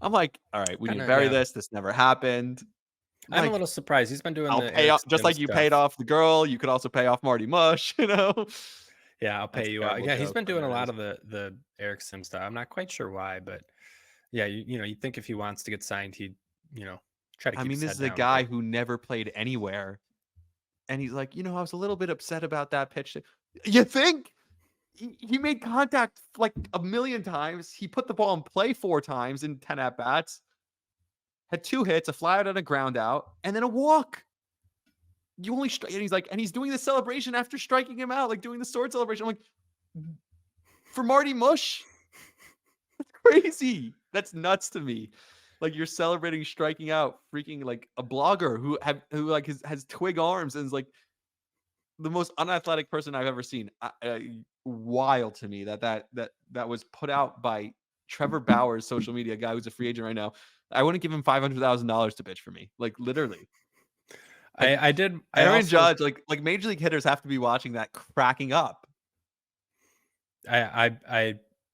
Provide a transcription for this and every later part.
I'm like, all right, we need to Kinda, bury yeah. this. This never happened. I'm I'm a like, little surprised. He's been doing I'll the pay Eric off just Sim like you paid stuff. off the girl. You could also pay off Marty Mush, you know? Yeah, I'll That's pay a you out. terrible Yeah, he's joke, been but doing a there it lot is. of the Eric Sim stuff. I'm not quite sure why, but yeah, you think if he wants to get signed, he'd, you know, try to I keep mean, his this head is a down, guy but who never played anywhere. And he's like, I was a little bit upset about that pitch. You think? He made contact like a million times. He put the ball in play 4 times in 10 at bats, had 2 hits, a fly out and a ground out, and then a walk. You only and he's like, and he's doing the celebration after striking him out, like doing the sword celebration. I'm like, for Marty Mush, that's crazy. That's nuts to me. Like you're celebrating striking out, freaking like a blogger who like has twig arms and is like the most unathletic person I've ever seen. Wild to me that was put out by Trevor Bauer's social media guy who's a free agent right now. I wouldn't give him $500,000 to pitch for me. Like literally. Like I Aaron also Judge, like major league hitters have to be watching that cracking up. I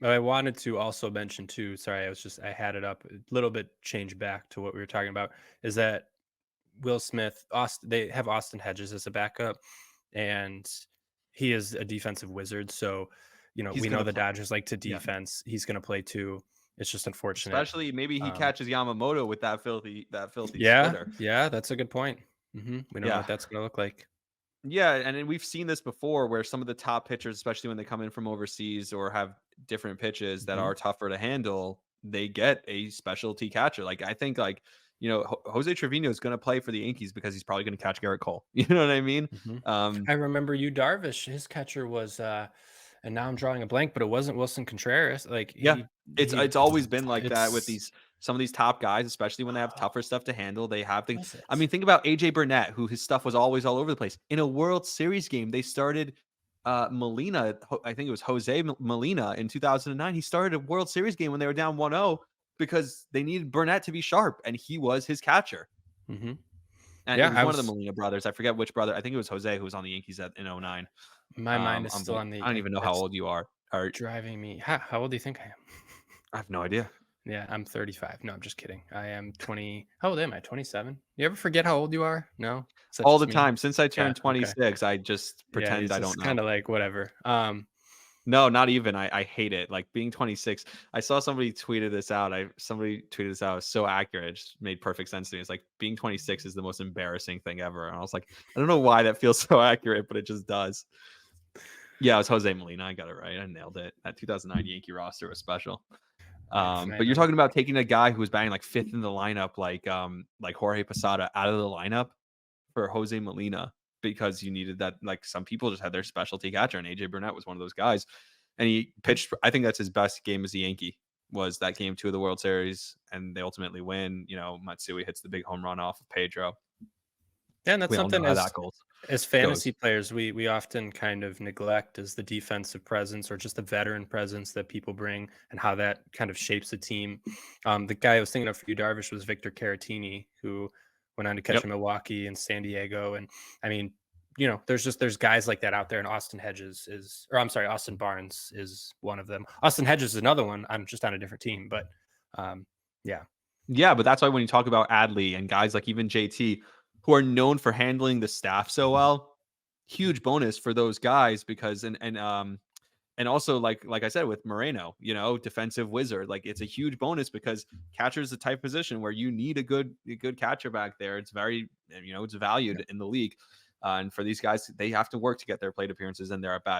wanted to also mention too, sorry, I had it up a little bit change back to what we were talking about, is that Will Smith, Austin, they have Austin Hedges as a backup, and he is a defensive wizard. So, He's we know gonna the play. Dodgers like to Yeah. defense. He's going to play too. It's just unfortunate. Especially maybe he Um, catches Yamamoto with that filthy yeah, splitter. yeah, that's a good point. We don't know Yeah. what that's going to look like. Yeah, and then we've seen this before where some of the top pitchers, especially when they come in from overseas or have different pitches that Mhm. are tougher to handle, they get a specialty catcher. Like I think Jose Trevino is going to play for the Yankees because he's probably going to catch Garrett Cole. You know what I mean? Mhm. Um, I remember you, Darvish. His catcher was, and now I'm drawing a blank, but it wasn't Wilson Contreras. Like yeah, he, it's he, always been like that with it's. these some of these top guys, especially when they have tougher stuff to handle. They have things. Was I it? mean, think about AJ Burnett, who his stuff was always all over the place. In a World Series game, they started Molina. I think it was Molina in 2009. He started a World Series game when they were down 1-0 because they needed Burnett to be sharp, and he was his catcher. Hmm. And it Yeah, was one of the Molina brothers. I forget which brother. I think it was Jose who was on the Yankees in 09. my mind is still on I don't even know how it's old you are. Or driving me. How old do you think I am? I have no idea. Yeah, I'm 35. No, I'm just kidding. I am 20. How old am I? 27. You ever forget how old you are? No, is that All the just me? time since I Yeah. turned Okay. 26, I just Yeah, pretend it's I don't just know. kind of like whatever. No, not even. I hate it. Like being 26. I saw somebody tweeted this out. Somebody tweeted this out. It was so accurate. It just made perfect sense to me. It's like being 26 is the most embarrassing thing ever. And I was like, I don't know why that feels so accurate, but it just does. Yeah, it was Jose Molina. I got it right. I nailed it. That 2009 Yankee roster was special. Yes, But I you're know. talking about taking a guy who was batting like fifth in the lineup, like Jorge Posada out of the lineup for Jose Molina because you needed that. Like some people just had their specialty catcher, and AJ Burnett was one of those guys. And he pitched. I think that's his best game as a Yankee. Was that game 2 of the World Series, and they ultimately win. Matsui hits the big home run off of Pedro. Yeah, and that's We all know something how that goes. as fantasy players we often kind of neglect is the defensive presence or just the veteran presence that people bring and how that kind of shapes a team. The guy I was thinking of for you, Darvish, was Victor Caratini, who went on to catch Yep. in Milwaukee and San Diego. And I mean, there's guys like that out there, and Austin Barnes is one of them. Austin Hedges is another one. I'm just on a different team, but yeah. Yeah, but that's why when you talk about Adley and guys like even JT who are known for handling the staff so well, huge bonus for those guys because and also like I said with Moreno, defensive wizard, like it's a huge bonus because catcher is the type position where you need a good catcher back there. It's very it's valued in the league. And for these guys, they have to work to get their plate appearances and their at bats.